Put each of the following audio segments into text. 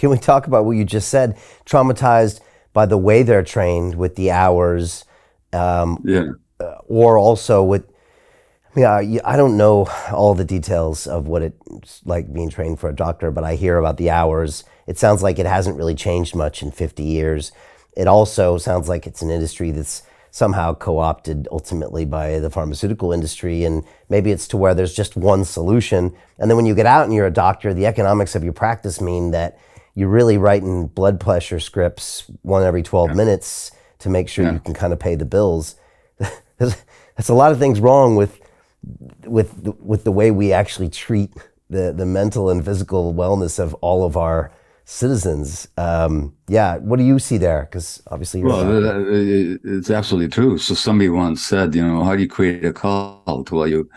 Can we talk about what you just said? Traumatized by the way they're trained with the hours, um, Yeah. or also with, I don't know all the details of what it's like being trained for a doctor, but I hear about the hours. It sounds like it hasn't really changed much in 50 years. It also sounds like it's an industry that's somehow co-opted ultimately by the pharmaceutical industry, and maybe it's to where there's just one solution. And then when you get out and you're a doctor, the economics of your practice mean that you're really writing blood pressure scripts one every 12 Yeah. minutes to make sure Yeah. you can kind of pay the bills. That's a lot of things wrong with the way we actually treat the mental and physical wellness of all of our citizens. Yeah, what do you see there? Because obviously you're a Well, doctor. it's absolutely true. So somebody once said, how do you create a cult? Well, you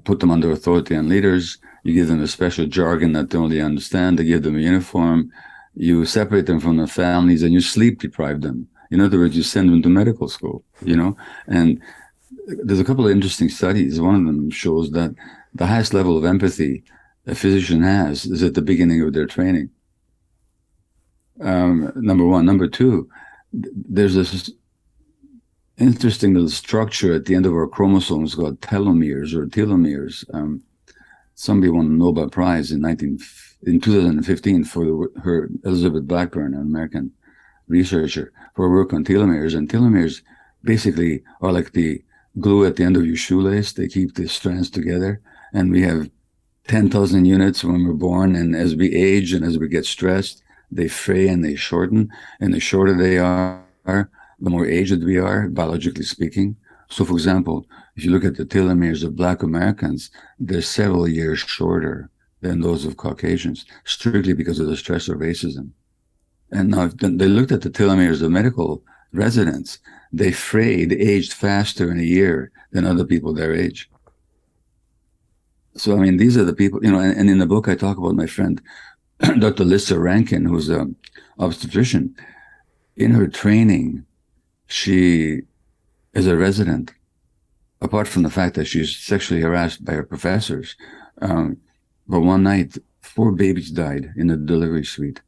put them under authority and leaders. You give them a special jargon that they only understand. You give them a uniform. You separate them from their families, and you sleep deprive them. In other words, you send them to medical school. And there's a couple of interesting studies. One of them shows that the highest level of empathy a physician has is at the beginning of their training. Number one. Number two, there's this interesting little structure at the end of our chromosomes called telomeres or telomeres. Somebody won a Nobel Prize in 2015 for her Elizabeth Blackburn, an American researcher, for her work on telomeres. And telomeres basically are like the glue at the end of your shoelace. They keep the strands together. And we have 10,000 units when we're born. And as we age and as we get stressed, they fray and they shorten. And the shorter they are, the more aged we are, biologically speaking. So, for example, if you look at the telomeres of Black Americans, they're several years shorter than those of Caucasians, strictly because of the stress of racism. And now they looked at the telomeres of medical residents. They frayed, aged faster in a year than other people their age. So, I mean, these are the people, and in the book, I talk about my friend, Dr. Lisa Rankin, who's an obstetrician. In her training, she is a resident, apart from the fact that she's sexually harassed by her professors. Um, but one night, 4 babies died in the delivery suite,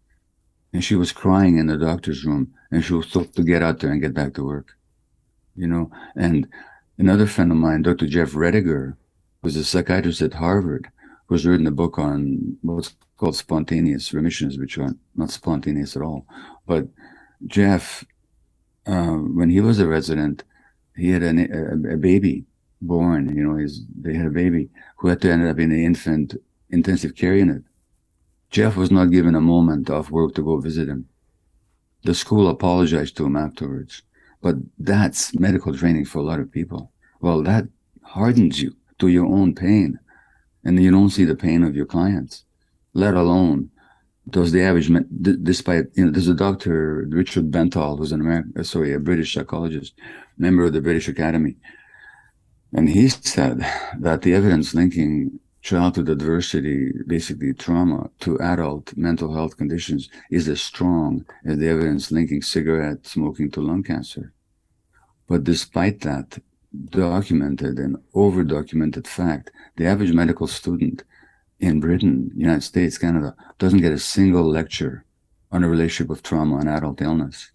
and she was crying in the doctor's room, and she was told to get out there and get back to work. And another friend of mine, Dr. Jeff Rediger, was a psychiatrist at Harvard, who's written a book on what's called spontaneous remissions, which are not spontaneous at all. But Jeff, when he was a resident, he had a baby born. They had a baby who had to end up in the infant intensive care unit. Jeff was not given a moment off work to go visit him. The school apologized to him afterwards. But that's medical training for a lot of people. Well, that hardens you to your own pain, and you don't see the pain of your clients, let alone does the average, despite, there's a Dr. Richard Bentall, who's a British psychologist, member of the British Academy. And he said that the evidence linking childhood adversity, basically trauma, to adult mental health conditions is as strong as the evidence linking cigarette smoking to lung cancer. But despite that documented and over-documented fact, the average medical student in Britain, United States, Canada, doesn't get a single lecture on a relationship of trauma and adult illness.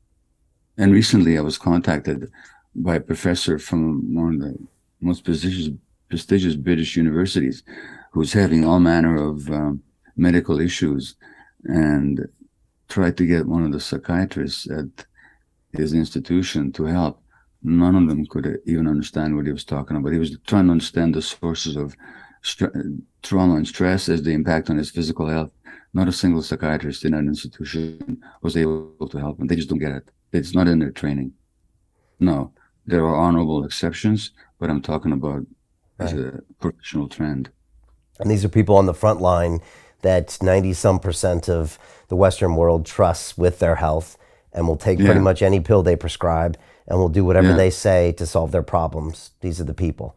And recently I was contacted by a professor from one of the most prestigious British universities who's having all manner of medical issues, and tried to get one of the psychiatrists at his institution to help. None of them could even understand what he was talking about. He was trying to understand the sources of trauma and stress as the impact on his physical health. Not a single psychiatrist in an institution was able to help him. They just don't get it. It's not in their training. No, there are honorable exceptions, but I'm talking about as Right. a professional trend. And these are people on the front line that 90 some percent of the Western world trusts with their health and will take pretty Yeah, much any pill they prescribe and will do whatever yeah, they say to solve their problems. These are the people.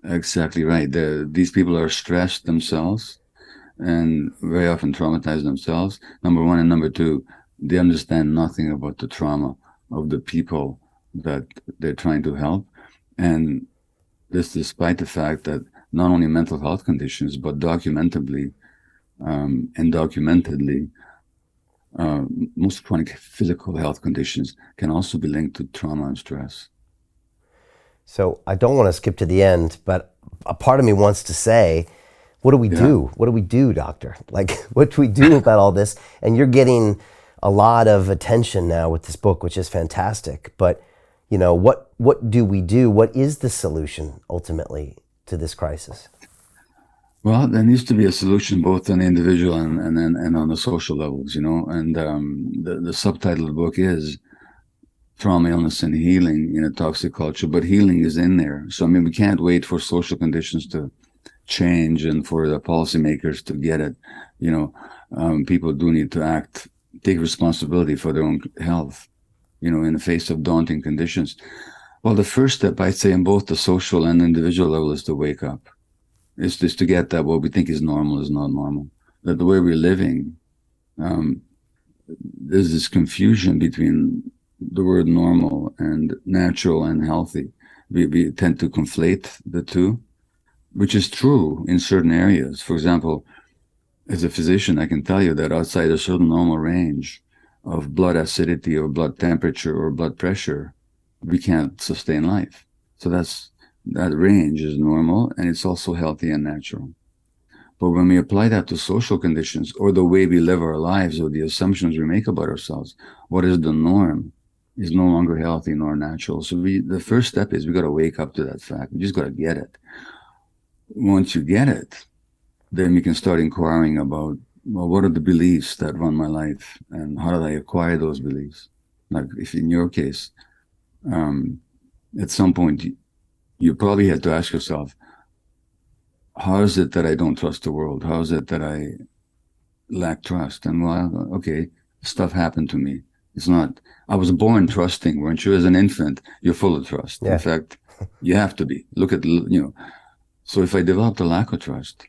exactly right. These people are stressed themselves and very often traumatize themselves. Number one, and number two, they understand nothing about the trauma of the people that they're trying to help. And this despite the fact that not only mental health conditions, but documentedly and documentedly, most chronic physical health conditions can also be linked to trauma and stress. So I don't want to skip to the end, but a part of me wants to say, what do we do? What do we do, doctor? Like, what do we do about all this? And you're getting a lot of attention now with this book, which is fantastic. But, you know, what do we do? What is the solution ultimately to this crisis? Well, there needs to be a solution both on the individual and on the social levels, you know. And the subtitle of the book is Trauma, Illness, and Healing in a Toxic Culture. But healing is in there. So, I mean, we can't wait for social conditions to change and for the policymakers to get it. You know, people do need to act, take responsibility for their own health, you know, in the face of daunting conditions. Well, the first step, I'd say, in both the social and individual level is to wake up. It's just to get that what we think is normal is not normal. That the way we're living, there's this confusion between the word normal and natural and healthy. We tend to conflate the two, which is true in certain areas. For example, as a physician, I can tell you that outside a certain normal range of blood acidity or blood temperature or blood pressure, we can't sustain life. So that range is normal, and it's also healthy and natural. But when we apply that to social conditions or the way we live our lives or the assumptions we make about ourselves, what is the norm is no longer healthy nor natural. So the first step is we got to wake up to that fact. We just got to get it. Once you get it, then we can start inquiring about, well, what are the beliefs that run my life and how did I acquire those beliefs? Like if in your case, at some point, you probably had to ask yourself, how is it that I don't trust the world? How is it that I lack trust? And well, okay, stuff happened to me. It's not, I was born trusting, weren't you? As an infant, you're full of trust. Yeah. In fact, you have to be. Look at, you know, so if I developed a lack of trust,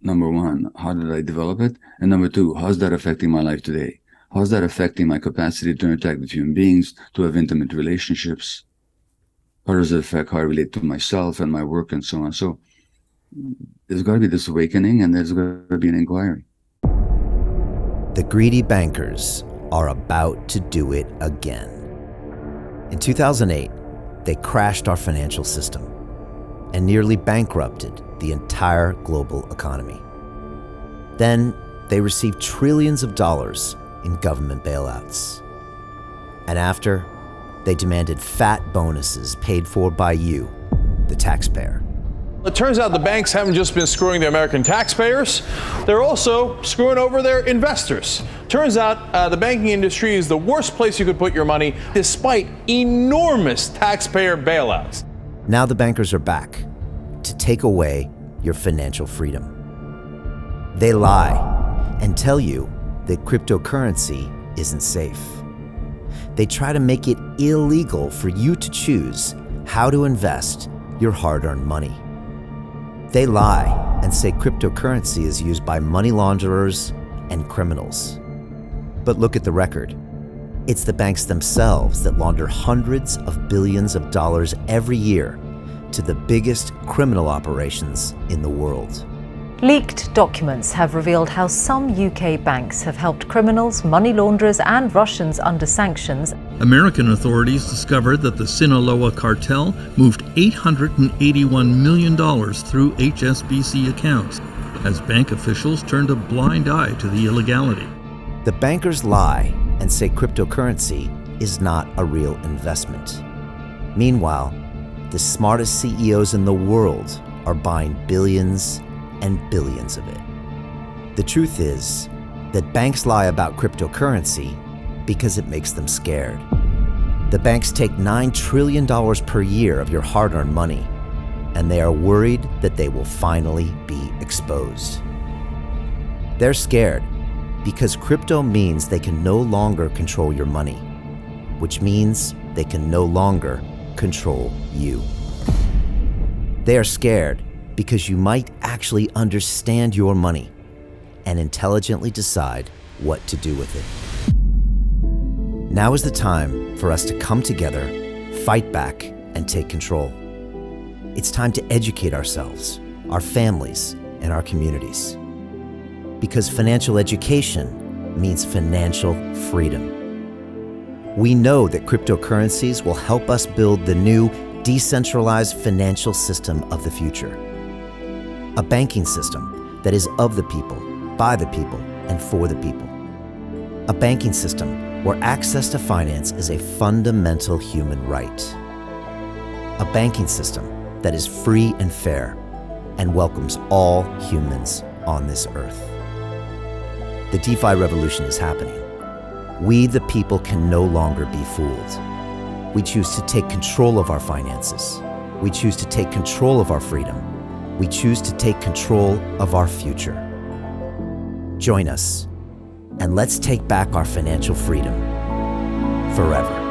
number one, how did I develop it? And number two, how's that affecting my life today? How's that affecting my capacity to interact with human beings, to have intimate relationships? How does it affect how I relate to myself and my work and so on? So there's got to be this awakening and there's got to be an inquiry. The greedy bankers are about to do it again. In 2008, they crashed our financial system and nearly bankrupted the entire global economy. Then they received trillions of dollars in government bailouts. And after, they demanded fat bonuses paid for by you, the taxpayer. It turns out the banks haven't just been screwing the American taxpayers, they're also screwing over their investors. Turns out the banking industry is the worst place you could put your money, despite enormous taxpayer bailouts. Now the bankers are back to take away your financial freedom. They lie and tell you that cryptocurrency isn't safe. They try to make it illegal for you to choose how to invest your hard-earned money. They lie and say cryptocurrency is used by money launderers and criminals. But look at the record. It's the banks themselves that launder hundreds of billions of dollars every year to the biggest criminal operations in the world. Leaked documents have revealed how some UK banks have helped criminals, money launderers and Russians under sanctions. American authorities discovered that the Sinaloa cartel moved $881 million through HSBC accounts as bank officials turned a blind eye to the illegality. The bankers lie and say cryptocurrency is not a real investment. Meanwhile, the smartest CEOs in the world are buying billions and billions of it. The truth is that banks lie about cryptocurrency because it makes them scared. The banks take $9 trillion per year of your hard-earned money, and they are worried that they will finally be exposed. They're scared because crypto means they can no longer control your money, which means they can no longer control you. They are scared because you might actually understand your money and intelligently decide what to do with it. Now is the time for us to come together, fight back, and take control. It's time to educate ourselves, our families, and our communities. Because financial education means financial freedom. We know that cryptocurrencies will help us build the new decentralized financial system of the future. A banking system that is of the people, by the people, and for the people. A banking system where access to finance is a fundamental human right. A banking system that is free and fair and welcomes all humans on this earth. The DeFi revolution is happening. We, the people, can no longer be fooled. We choose to take control of our finances. We choose to take control of our freedom. We choose to take control of our future. Join us, and let's take back our financial freedom forever.